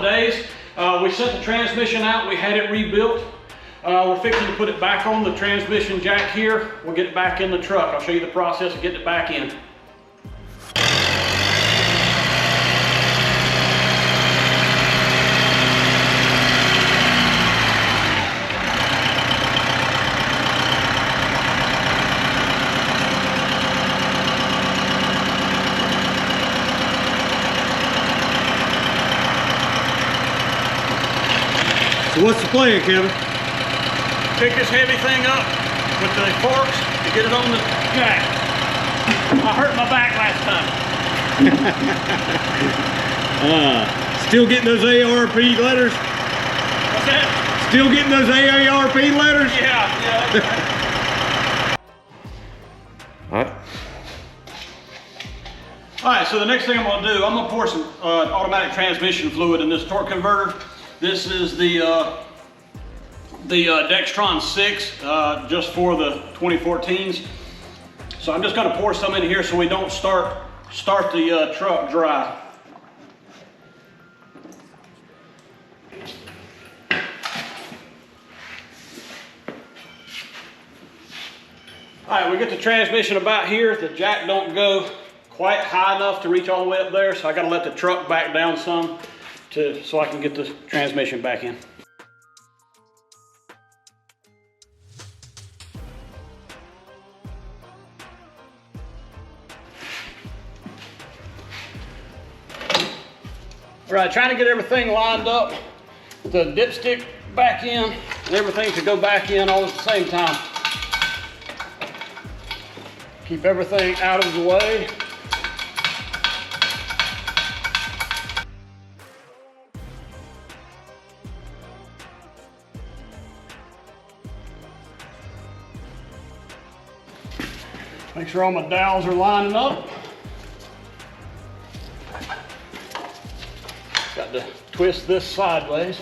days. We sent the transmission out, we had it rebuilt. We're fixing to put it back on the transmission jack here. We'll get it back in the truck. I'll show you the process of getting it back in. So what's the plan, Kevin? Pick this heavy thing up with the forks to get it on the jack. I hurt my back last time. Still getting those ARP letters? What's that? Still getting those AARP letters? Yeah. Alright. Alright, so the next thing I'm going to do, I'm going to pour some automatic transmission fluid in this torque converter. This is the Dextron 6, just for the 2014s. So I'm just going to pour some in here so we don't start the truck dry. All right, we get the transmission about here. The jack don't go quite high enough to reach all the way up there, so I got to let the truck back down some so I can get the transmission back in. All right, trying to get everything lined up, the dipstick back in, and everything to go back in all at the same time. Keep everything out of the way. Make sure all my dowels are lining up. Got to twist this sideways.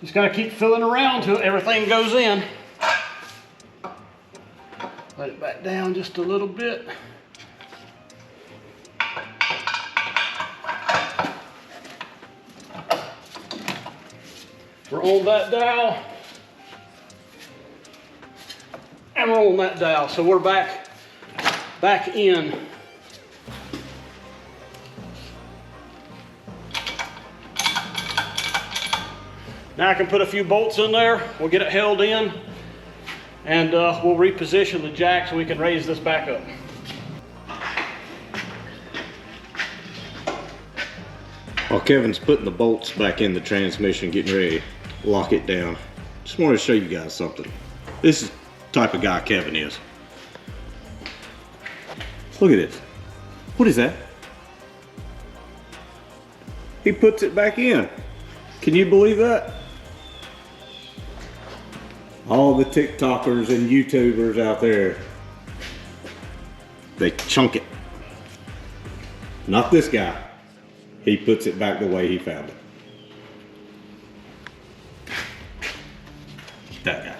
Just gotta keep filling around till everything goes in. Let it back down just a little bit. We're on that dowel. And we're on that dowel. So we're back in. Now I can put a few bolts in there. We'll get it held in, and we'll reposition the jack so we can raise this back up. While Kevin's putting the bolts back in the transmission, getting ready to lock it down, just wanted to show you guys something. This is the type of guy Kevin is. Look at this. What is that? He puts it back in. Can you believe that? All the TikTokers and YouTubers out there, they chunk it. Not this guy. He puts it back the way he found it. That guy.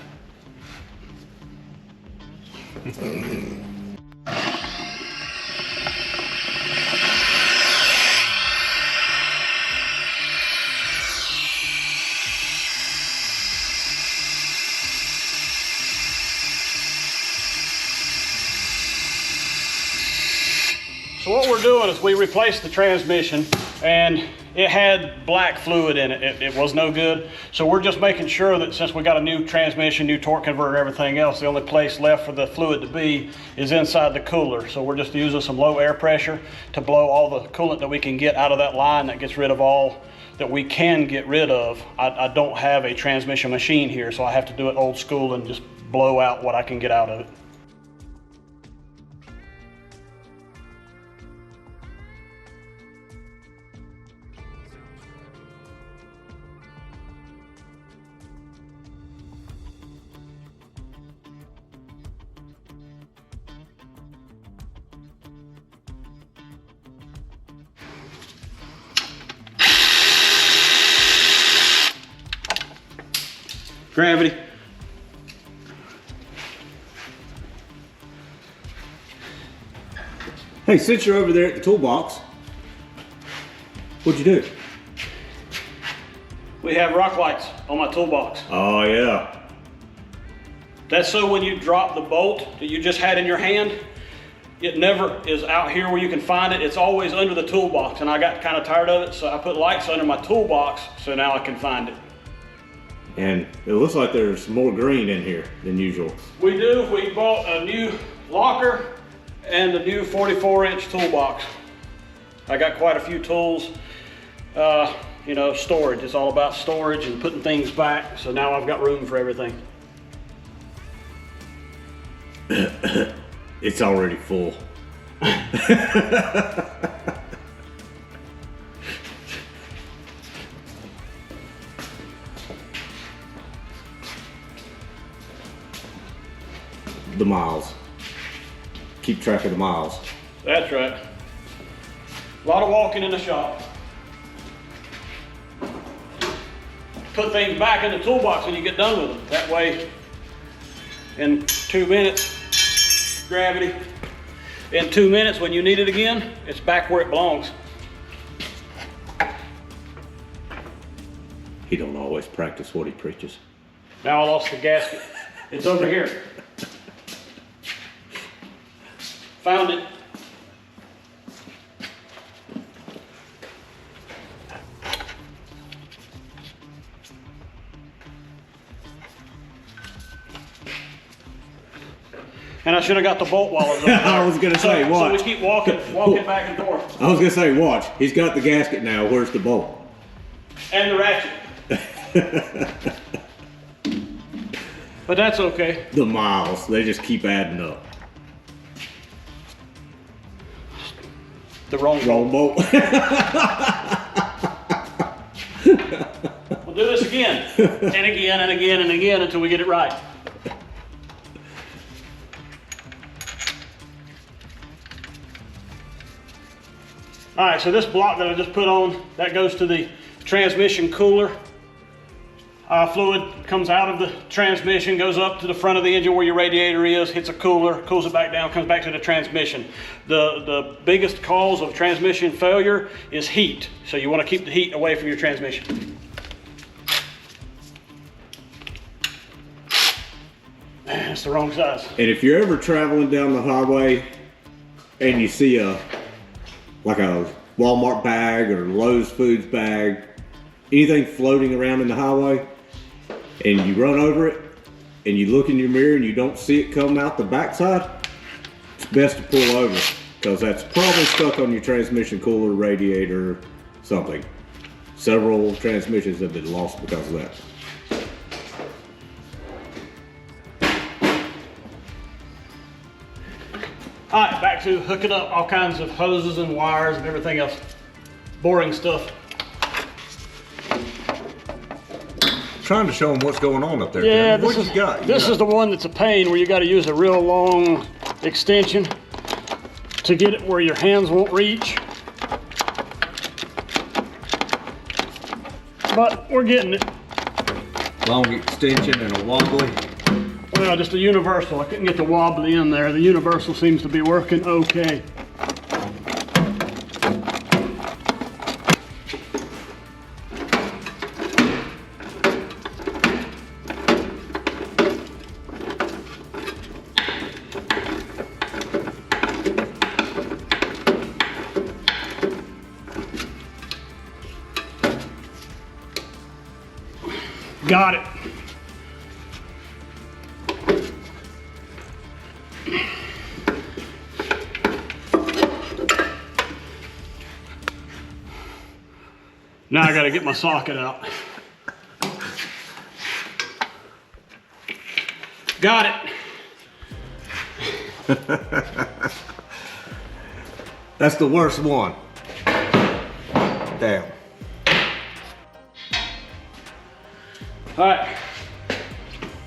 So what we're doing is we replaced the transmission, and it had black fluid in it. It was no good. So we're just making sure that since we got a new transmission, new torque converter, everything else, the only place left for the fluid to be is inside the cooler. So we're just using some low air pressure to blow all the coolant that we can get out of that line. That gets rid of all that we can get rid of. I don't have a transmission machine here, so I have to do it old school and just blow out what I can get out of it. Gravity. Hey, since you're over there at the toolbox, what'd you do? We have rock lights on my toolbox. Oh yeah. That's so when you drop the bolt that you just had in your hand, it never is out here where you can find it. It's always under the toolbox, and I got kind of tired of it, so I put lights under my toolbox so now I can find it. And it looks like there's more green in here than usual. We do. We bought a new locker and a new 44-inch toolbox. I got quite a few tools. You know, storage. It's all about storage and putting things back, so now I've got room for everything. It's already full. The miles. Keep track of the miles. That's right. A lot of walking in the shop. Put things back in the toolbox when you get done with them. That way, in 2 minutes, gravity. In 2 minutes, when you need it again, it's back where it belongs. He don't always practice what he preaches. Now I lost the gasket. It's over here. Found it. And I should have got the bolt while I was over there. I was gonna say, watch. So we keep walking back and forth. I was gonna say, watch. He's got the gasket now. Where's the bolt? And the ratchet. But that's okay. The miles, they just keep adding up. The wrong bolt. We'll do this again, and again, and again, and again until we get it right. All right, so this block that I just put on, that goes to the transmission cooler. Fluid comes out of the transmission, goes up to the front of the engine where your radiator is, hits a cooler, cools it back down, comes back to the transmission. The biggest cause of transmission failure is heat. So you want to keep the heat away from your transmission. Man, it's the wrong size. And if you're ever traveling down the highway and you see like a Walmart bag or Lowe's Foods bag, anything floating around in the highway, and you run over it, and you look in your mirror and you don't see it come out the backside, it's best to pull over, because that's probably stuck on your transmission cooler, radiator, something. Several transmissions have been lost because of that. All right, back to hooking up all kinds of hoses and wires and everything else. Boring stuff. Trying to show them what's going on up there. Yeah, Kevin. What you got? This is the one that's a pain, where you got to use a real long extension to get it where your hands won't reach. But we're getting it. Long extension and a wobbly. Well, just a universal. I couldn't get the wobbly in there. The universal seems to be working okay. Got it. Now I gotta get my socket out. Got it. That's the worst one. Damn. All right,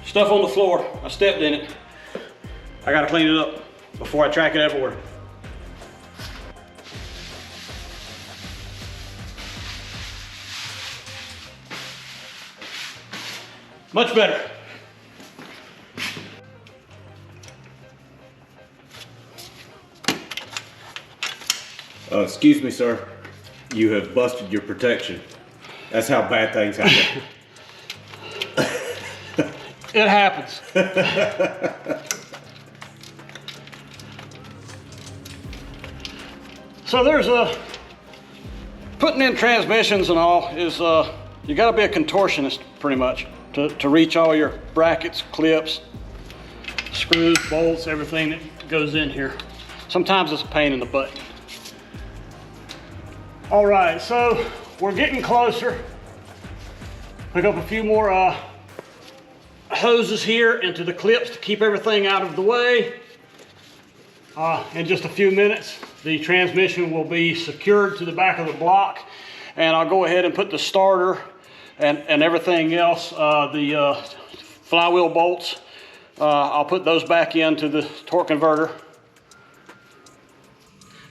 stuff on the floor. I stepped in it. I gotta clean it up before I track it everywhere. Much better. Excuse me, sir. You have busted your protection. That's how bad things happen. It happens. So there's putting in transmissions and all is you got to be a contortionist pretty much to reach all your brackets, clips, screws, bolts, everything that goes in here. Sometimes it's a pain in the butt. All right, so we're getting closer. Pick up a few more hoses here into the clips to keep everything out of the way. In just a few minutes, the transmission will be secured to the back of the block, and I'll go ahead and put the starter and everything else, the flywheel bolts, I'll put those back into the torque converter.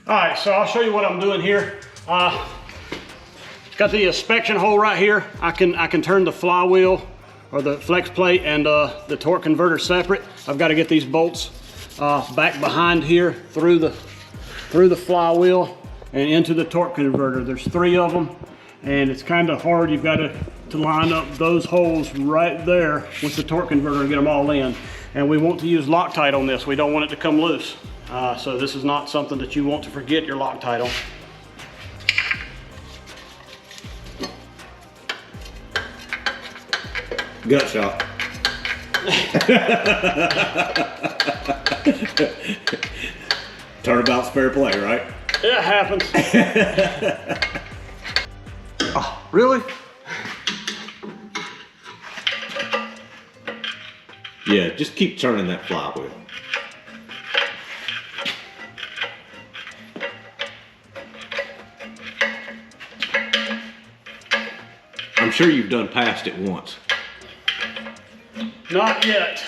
All right, so I'll show you what I'm doing here. Got the inspection hole right here. I can turn the flywheel or the flex plate and the torque converter separate. I've got to get these bolts back behind here through the flywheel and into the torque converter. There's 3 of them, and it's kind of hard. You've got to line up those holes right there with the torque converter and get them all in. And we want to use Loctite on this. We don't want it to come loose. So this is not something that you want to forget your Loctite on. Gut shot. Turnabout's fair play, right? It happens. Oh, really? Yeah, just keep turning that flywheel. I'm sure you've done past it once. Not yet.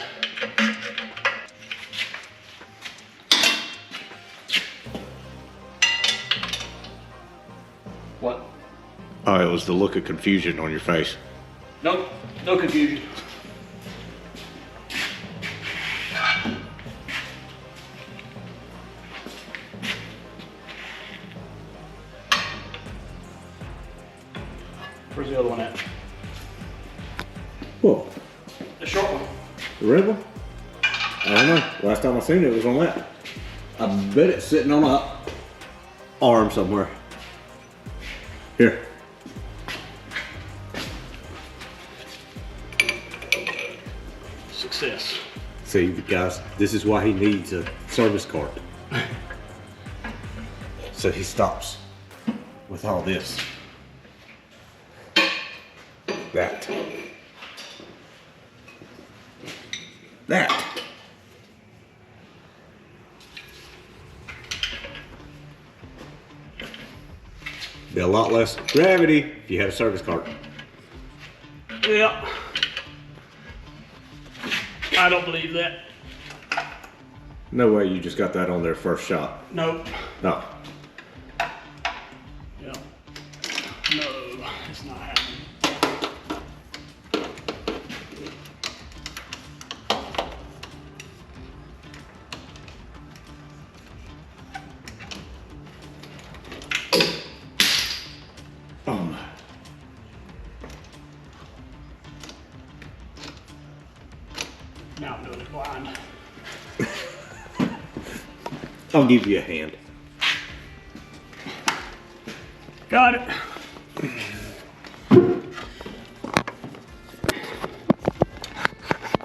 What? Oh, it was the look of confusion on your face. Nope, no confusion. Where's the other one at? Whoa. The short one. The red one? I don't know. Last time I seen it was on that. I bet it's sitting on a arm somewhere. Here. Success. See, guys, this is why he needs a service card. So he stops with all this. That. Be a lot less gravity if you have a service card. Yeah. I don't believe that. No way you just got that on there first shot. Nope. No. Yeah. No, it's not happening. Oh my. Now I'm doing it blind. I'll give you a hand. Got it.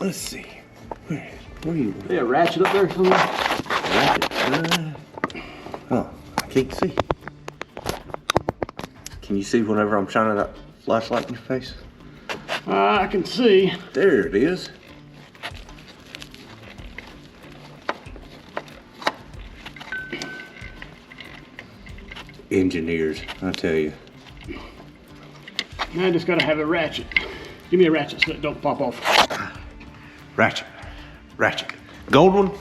Let's see. Where are you? Yeah, ratchet up there somewhere. Oh, I can't see. Can you see whenever I'm shining that flashlight in your face? I can see. There it is. Engineers, I tell you. I just gotta have a ratchet. Give me a ratchet so it don't pop off. Ratchet. Ratchet. Gold one?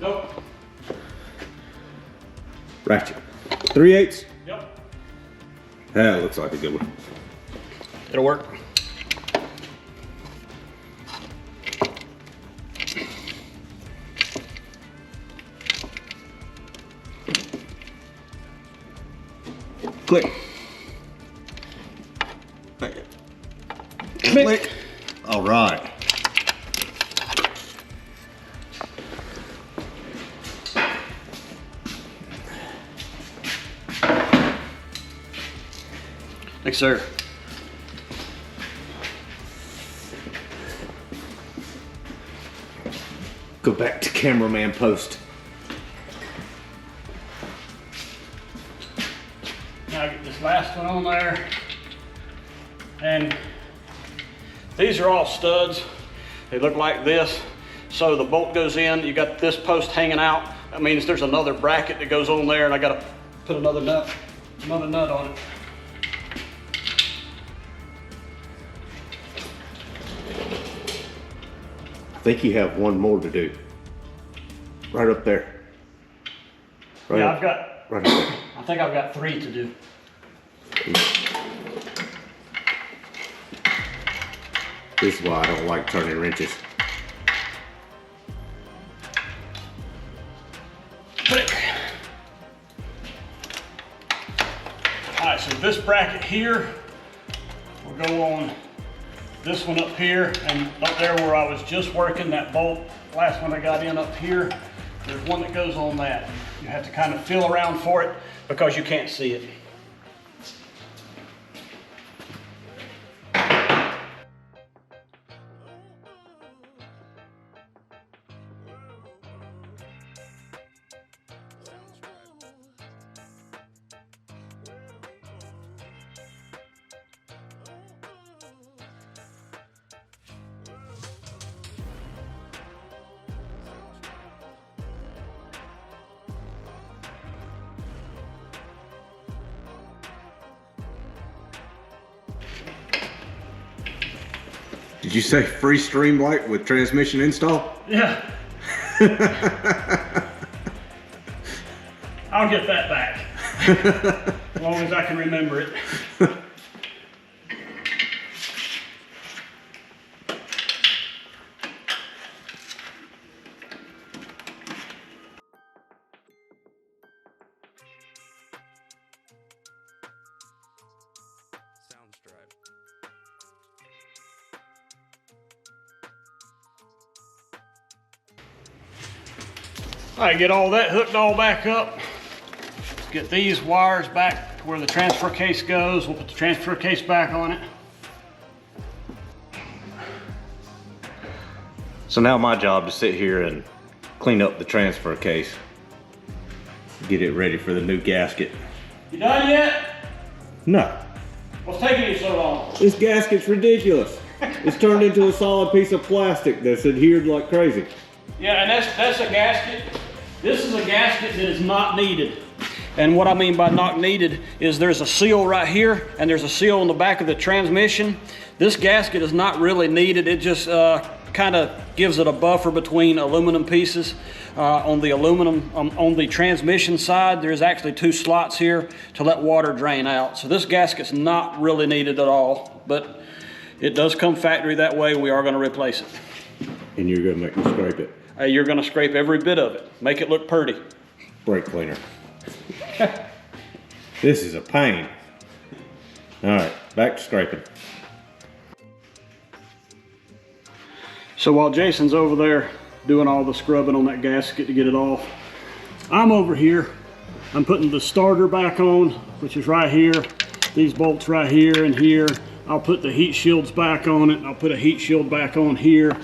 Nope. Ratchet. 3/8? Yep. That looks like a good one. It'll work. Click. Click. All right. Thanks, sir. Go back to cameraman post. Now get this last one on there. And these are all studs. They look like this. So the bolt goes in, you got this post hanging out. That means there's another bracket that goes on there, and I gotta put another nut on it. I think you have one more to do. Right up there. Right Yeah, up, I've got, right up there. I think I've got 3 to do. This is why I don't like turning wrenches. Click. All right, so this bracket here will go on this one up here, and up there where I was just working that bolt, last one I got in up here, there's one that goes on that. You have to kind of feel around for it because you can't see it. Did you say free stream light with transmission install? Yeah. I'll get that back. As long as I can remember it. All right, get all that hooked all back up. Get these wires back to where the transfer case goes. We'll put the transfer case back on it. So now my job to sit here and clean up the transfer case. Get it ready for the new gasket. You done yet? No. What's taking you so long? This gasket's ridiculous. It's turned into a solid piece of plastic that's adhered like crazy. Yeah, and that's a gasket. This is a gasket that is not needed. And what I mean by not needed is there's a seal right here and there's a seal on the back of the transmission. This gasket is not really needed. It just kind of gives it a buffer between aluminum pieces. On the transmission side, there's actually 2 slots here to let water drain out. So this gasket's not really needed at all, but it does come factory that way. We are going to replace it. And you're gonna make me scrape it. You're going to scrape every bit of it. Make it look pretty. Brake cleaner. This is a pain. All right, back to scraping. So while Jason's over there doing all the scrubbing on that gasket to get it off, I'm over here. I'm putting the starter back on, which is right here. These bolts right here and here. I'll put the heat shields back on it. I'll put a heat shield back on here.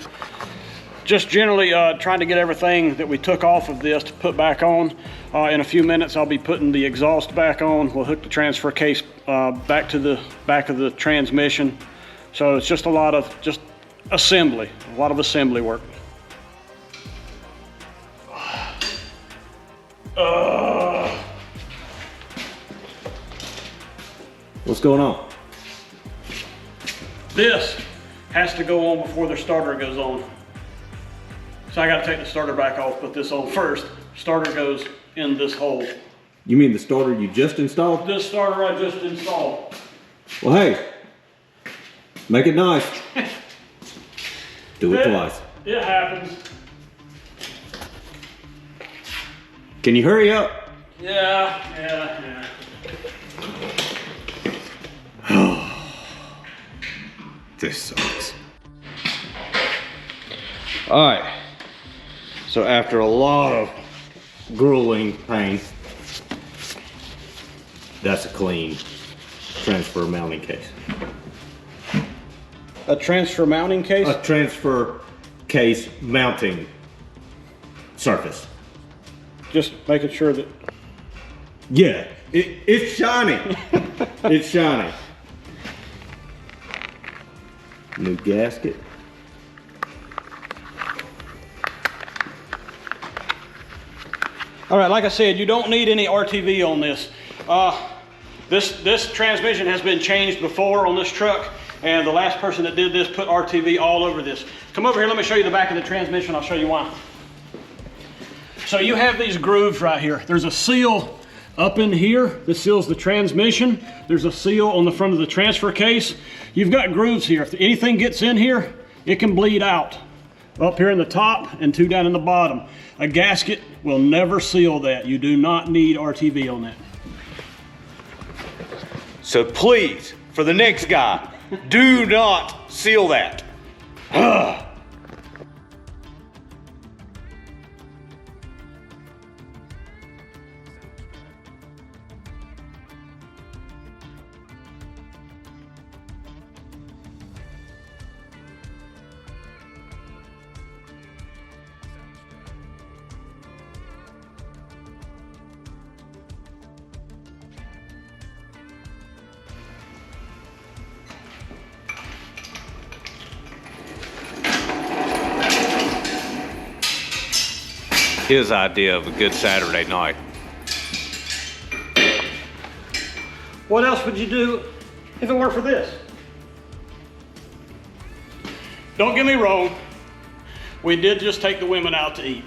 Just generally trying to get everything that we took off of this to put back on. In a few minutes, I'll be putting the exhaust back on. We'll hook the transfer case back to the back of the transmission. So it's just a lot of assembly, a lot of assembly work. What's going on? This has to go on before the starter goes on. So I got to take the starter back off, put this on first. Starter goes in this hole. You mean the starter you just installed? This starter I just installed. Well, hey, make it nice. Do it twice. It happens. Can you hurry up? Yeah. This sucks. All right. So after a lot of grueling pain, that's a clean transfer mounting case. A transfer mounting case? A transfer case mounting surface. Just making sure that... Yeah, it's shiny. It's shiny. New gasket. All right, like I said, you don't need any RTV on this. This transmission has been changed before on this truck, and the last person that did this put RTV all over this. Come over here, let me show you the back of the transmission. I'll show you why. So you have these grooves right here. There's a seal up in here that seals the transmission. There's a seal on the front of the transfer case. You've got grooves here. If anything gets in here, it can bleed out. Up here in the top and 2 down in the bottom. A gasket will never seal that. You do not need RTV on that. So please, for the next guy, do not seal that. His idea of a good Saturday night. What else would you do if it weren't for this? Don't get me wrong, we did just take the women out to eat.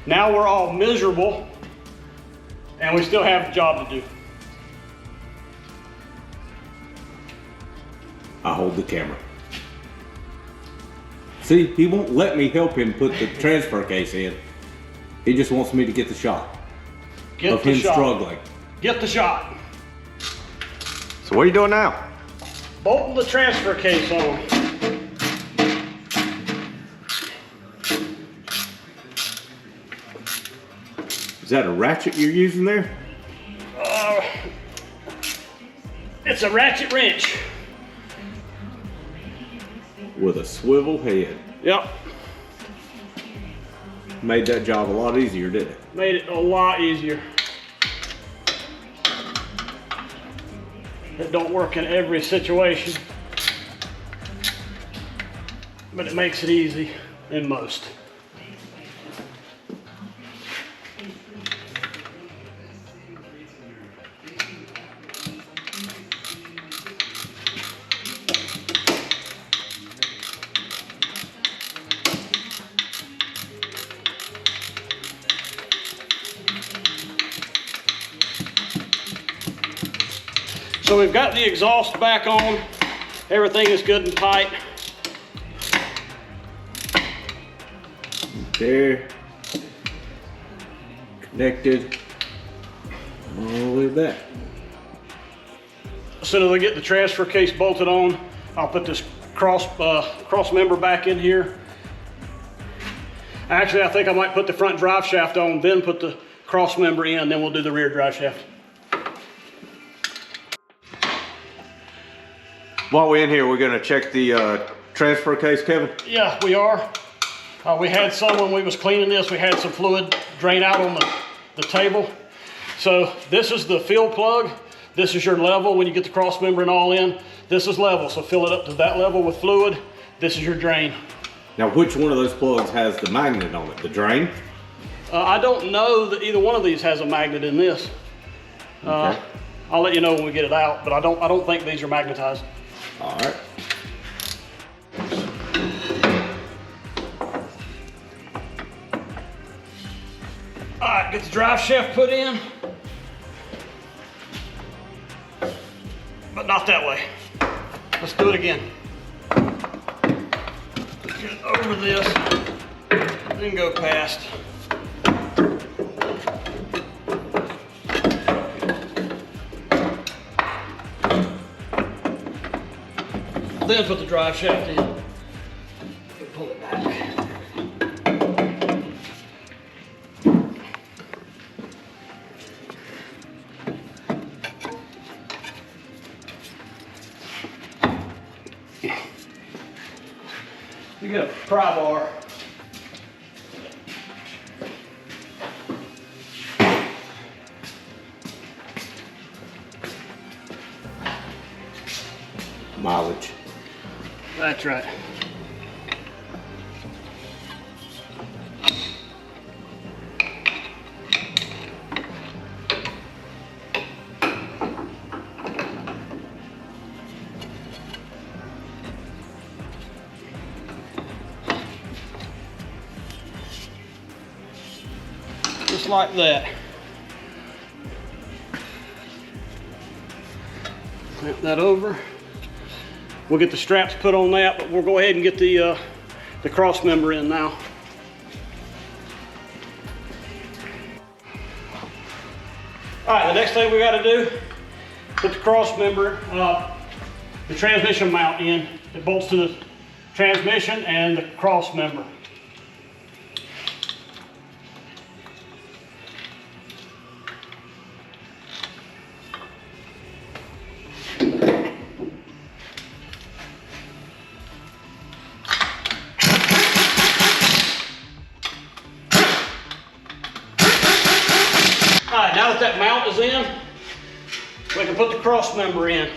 Now we're all miserable and we still have a job to do. I hold the camera. See, he won't let me help him put the transfer case in. He just wants me to get the shot of him struggling. Get the shot. So what are you doing now? Bolting the transfer case on. Is that a ratchet you're using there? It's a ratchet wrench. With a swivel head. Yep. Made that job a lot easier, didn't it? Made it a lot easier. It don't work in every situation, but it makes it easy in most. So we've got the exhaust back on. Everything is good and tight. There. Connected. All the way back. As soon as I get the transfer case bolted on, I'll put this cross member back in here. Actually, I think I might put the front drive shaft on, then put the cross member in, then we'll do the rear drive shaft. While we're in here, we're gonna check the transfer case, Kevin. Yeah, we are. We had some when we was cleaning this, we had some fluid drain out on the table. So this is the fill plug. This is your level when you get the cross member and all in. This is level, so fill it up to that level with fluid. This is your drain. Now, which one of those plugs has the magnet on it? The drain? I don't know that either one of these has a magnet in this. Okay. I'll let you know when we get it out, but I don't think these are magnetized. All right. All right, get the drive shaft put in, but not that way. Let's do it again. Get over this, then go past. Then put the drive shaft in. Pull it back. You get a pry bar. Mileage. That's right. Just like that. Clamp that over. We'll get the straps put on that, but we'll go ahead and get the cross member in now. All right, the next thing we got to do, put the cross member, the transmission mount in. It bolts to the transmission and the cross member. All right, now that mount is in, we can put the cross member in.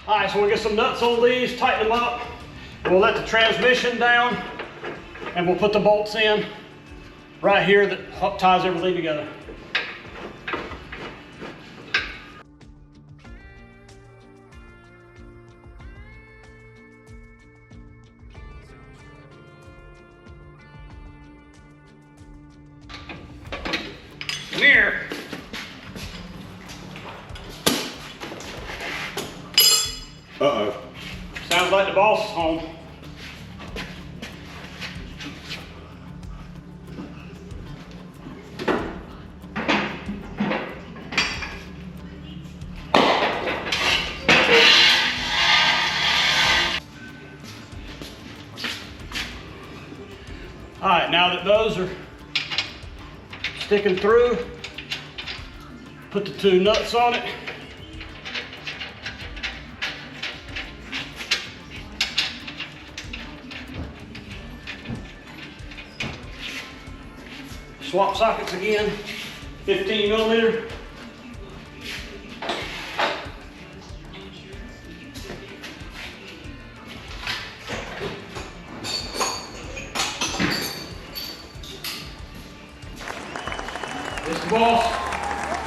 All right, so we'll get some nuts on these, tighten them up. We'll let the transmission down and we'll put the bolts in right here that ties everything together. Come here. Uh-oh. Sounds like the boss is home. All right, now that those are sticking through, put the two nuts on it. Swap sockets again, 15 millimeter. This the boss.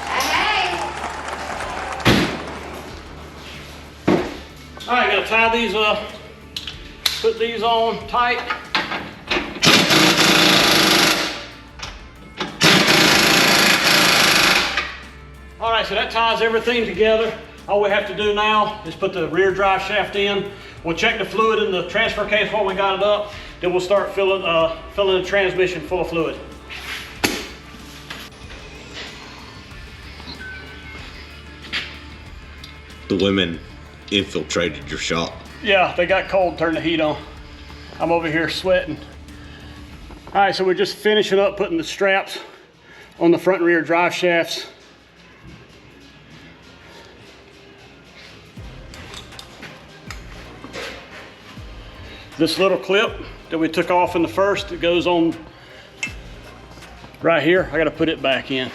Hey. All right, gotta tie these up, put these on tight. All right, so that ties everything together. All we have to do now is put the rear drive shaft in. We'll check the fluid in the transfer case while we got it up. Then we'll start filling the transmission full of fluid. The women infiltrated your shop. Yeah, they got cold, turned the heat on. I'm over here sweating. All right, so we're just finishing up putting the straps on the front and rear drive shafts. This little clip that we took off in the first, that goes on right here, I gotta put it back in.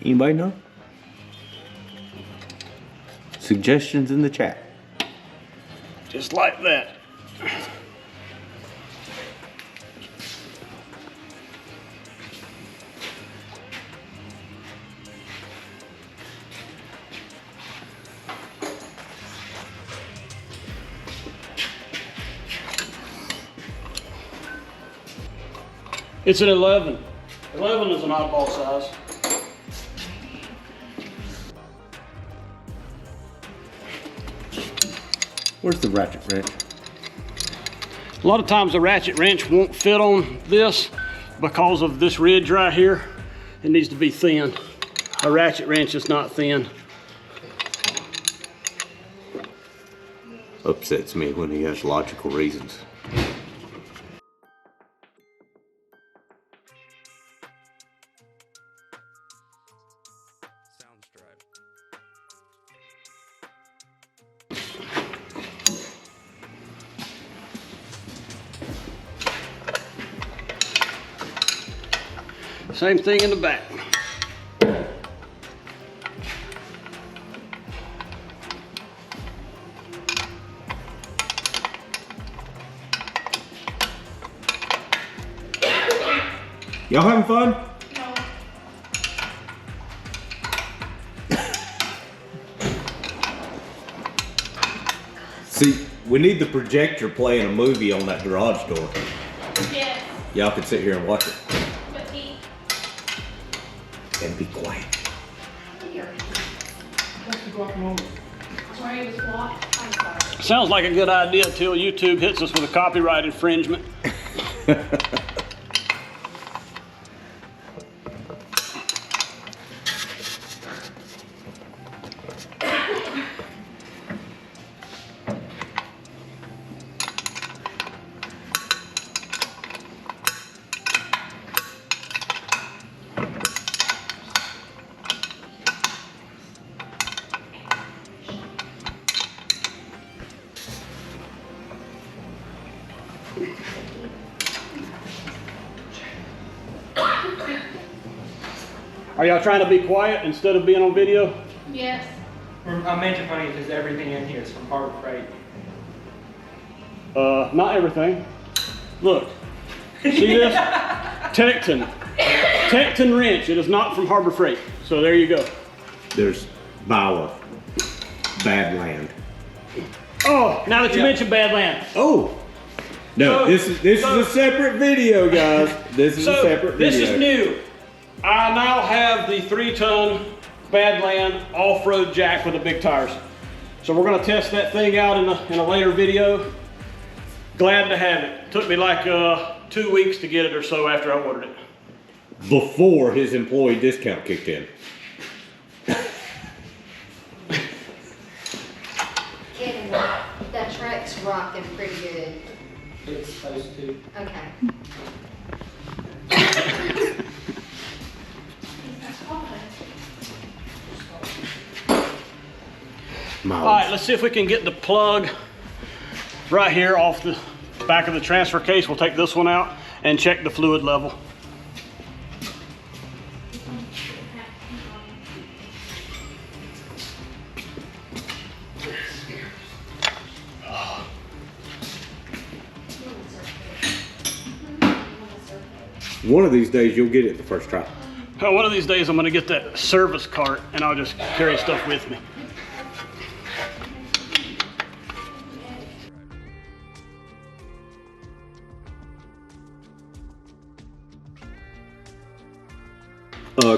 Anybody know? Suggestions in the chat. Just like that. It's an 11. 11 is an oddball size. Where's the ratchet wrench? A lot of times the ratchet wrench won't fit on this because of this ridge right here. It needs to be thin. A ratchet wrench is not thin. Upsets me when he has logical reasons. Same thing in the back. Y'all having fun? No. See, we need the projector playing a movie on that garage door. Yes. Y'all can sit here and watch it. But he. And be quiet. Here. Sorry, it was blocked. I'm sorry. Sounds like a good idea until YouTube hits us with a copyright infringement. Are y'all trying to be quiet instead of being on video? Yes. I'm making funny because everything in here is from Harbor Freight. Not everything. Look, see this? Tecton wrench. It is not from Harbor Freight. So there you go. There's Bauer. Badland. Oh, now that you mentioned Badland. Oh! No, So- this is a separate video, guys. This is a separate video. This is new. I now have the 3-ton Badland off-road jack with the big tires. So we're gonna test that thing out in a later video. Glad to have it. Took me like 2 weeks to get it or so after I ordered it. Before his employee discount kicked in. Kevin, that truck's rocking pretty good. It's supposed to. Okay. Miles. All right, let's see if we can get the plug right here off the back of the transfer case. We'll take this one out and check the fluid level. One of these days you'll get it the first try. One of these days I'm gonna get that service cart and I'll just carry stuff with me.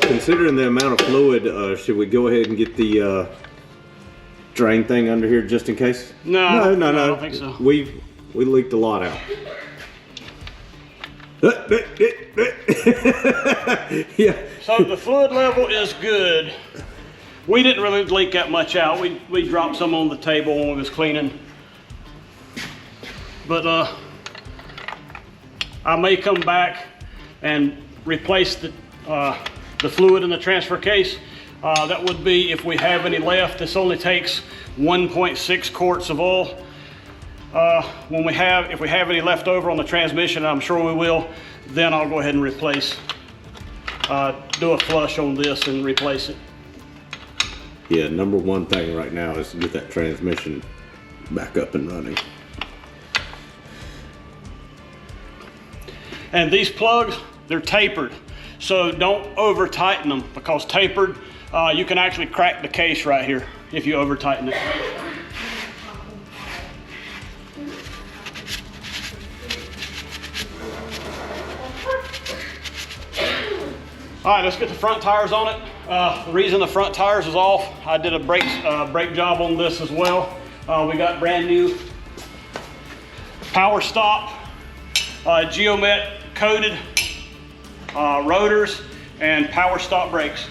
Considering the amount of fluid, should we go ahead and get the drain thing under here just in case? No, No, I don't think so. We leaked a lot out. Yeah. So the fluid level is good. We didn't really leak that much out. We dropped some on the table when we was cleaning. But I may come back and replace the fluid in the transfer case. That would be if we have any left. This only takes 1.6 quarts of oil. If we have any left over on the transmission, and I'm sure we will, then I'll go ahead and replace, do a flush on this and replace it. Yeah, number one thing right now is to get that transmission back up and running. And these plugs, they're tapered. So don't over tighten them, because tapered, you can actually crack the case right here if you over tighten it. All right, let's get the front tires on it. The reason the front tires is off, I did a brake job on this as well. We got brand new power stop, geomet coated rotors, and power stop brakes.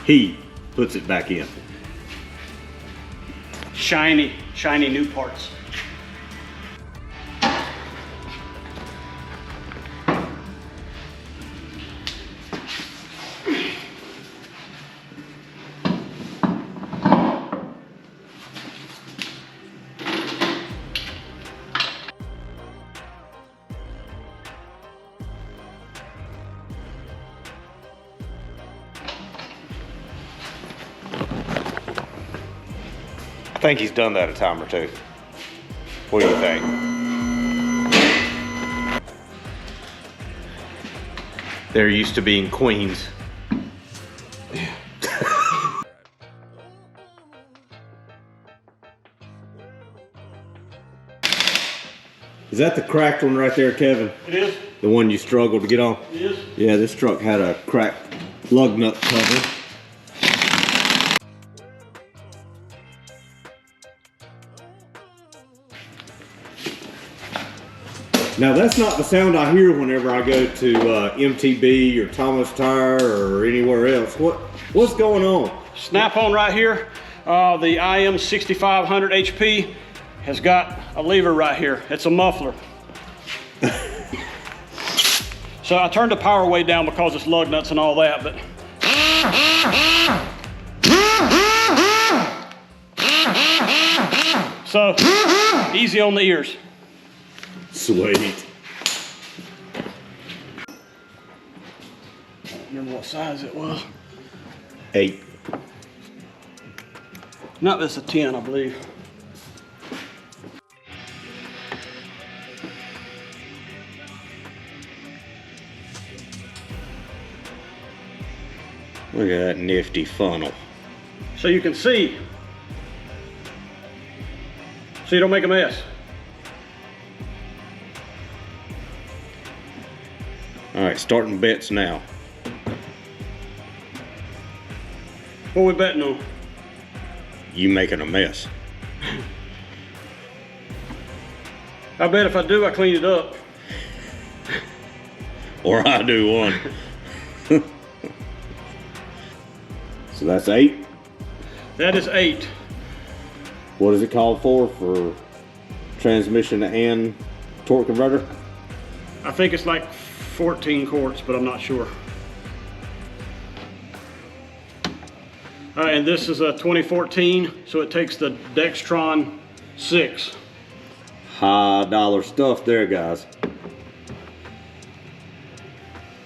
He puts it back in. Shiny, shiny new parts. I think he's done that a time or two. What do you think? There used to be in Queens. Is that the cracked one right there, Kevin? It is. The one you struggled to get on? It is. Yeah, this truck had a cracked lug nut cover. Now that's not the sound I hear whenever I go to MTB or Thomas Tire or anywhere else. What's going on? Snap on right here. The IM 6500 HP has got a lever right here. It's a muffler. So I turned the power way down because it's lug nuts and all that, but so easy on the ears. Sweet. Remember what size it was? 8. No, it's a 10, I believe. Look at that nifty funnel. So you can see, so you don't make a mess. All right, starting bets now. What we betting on? You making a mess. I bet if I do, I clean it up. Or I do one. So that's 8. That is 8. What is it called for transmission and torque converter? I think it's like 14 quarts, but I'm not sure. And this is a 2014, so it takes the Dextron 6. High dollar stuff there, guys.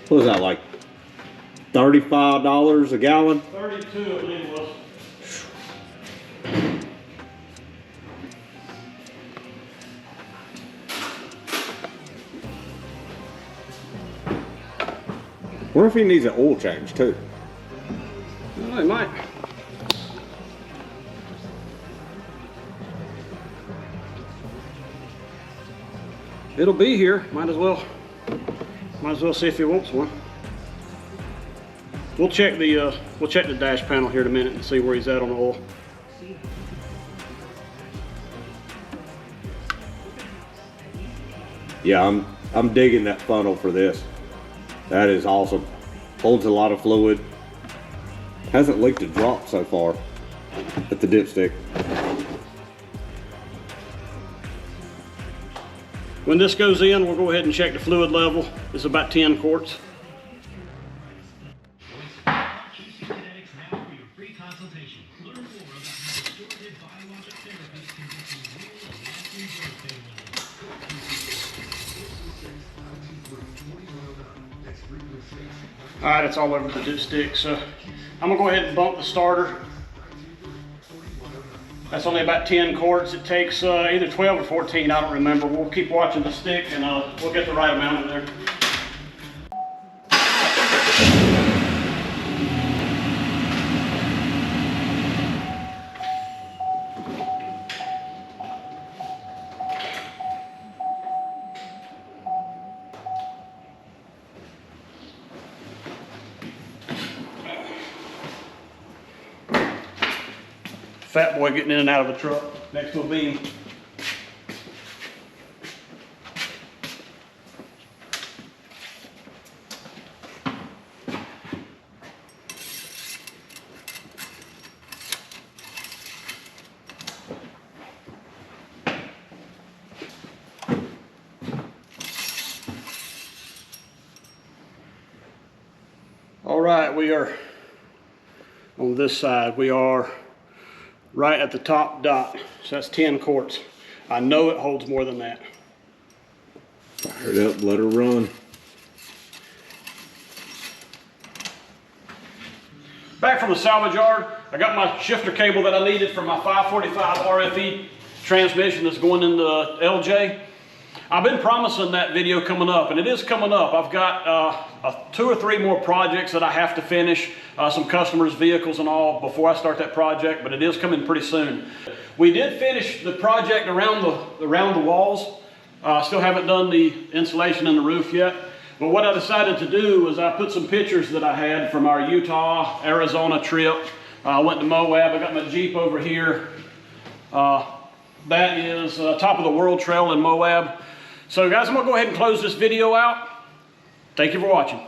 What was that, like $35 a gallon? 32, I believe it was. What if he needs an oil change too? Well, he might. It'll be here. Might as well see if he wants one. We'll check the dash panel here in a minute and see where he's at on the oil. Yeah, I'm digging that funnel for this. That is awesome. Holds a lot of fluid. Hasn't leaked a drop so far at the dipstick. When this goes in, we'll go ahead and check the fluid level. It's about 10 quarts. All right, it's all over the dipstick, so I'm gonna go ahead and bump the starter. That's only about 10 quarts. It takes either 12 or 14, I don't remember. We'll keep watching the stick and we'll get the right amount in there. fat boy getting in and out of the truck next to a beam. All right, we are on this side. We are right at the top dot. So that's 10 quarts. I know it holds more than that. Fire it up, let her run. Back from the salvage yard, I got my shifter cable that I needed for my 545 RFE transmission that's going into LJ. I've been promising that video coming up, and it is coming up. I've got 2 or 3 more projects that I have to finish, some customers' vehicles and all, before I start that project, but it is coming pretty soon. We did finish the project around the walls. Still haven't done the insulation in the roof yet, but what I decided to do was I put some pictures that I had from our Utah, Arizona trip. I went to Moab. I got my Jeep over here. That is top of the World Trail in Moab. So guys, I'm gonna go ahead and close this video out. Thank you for watching.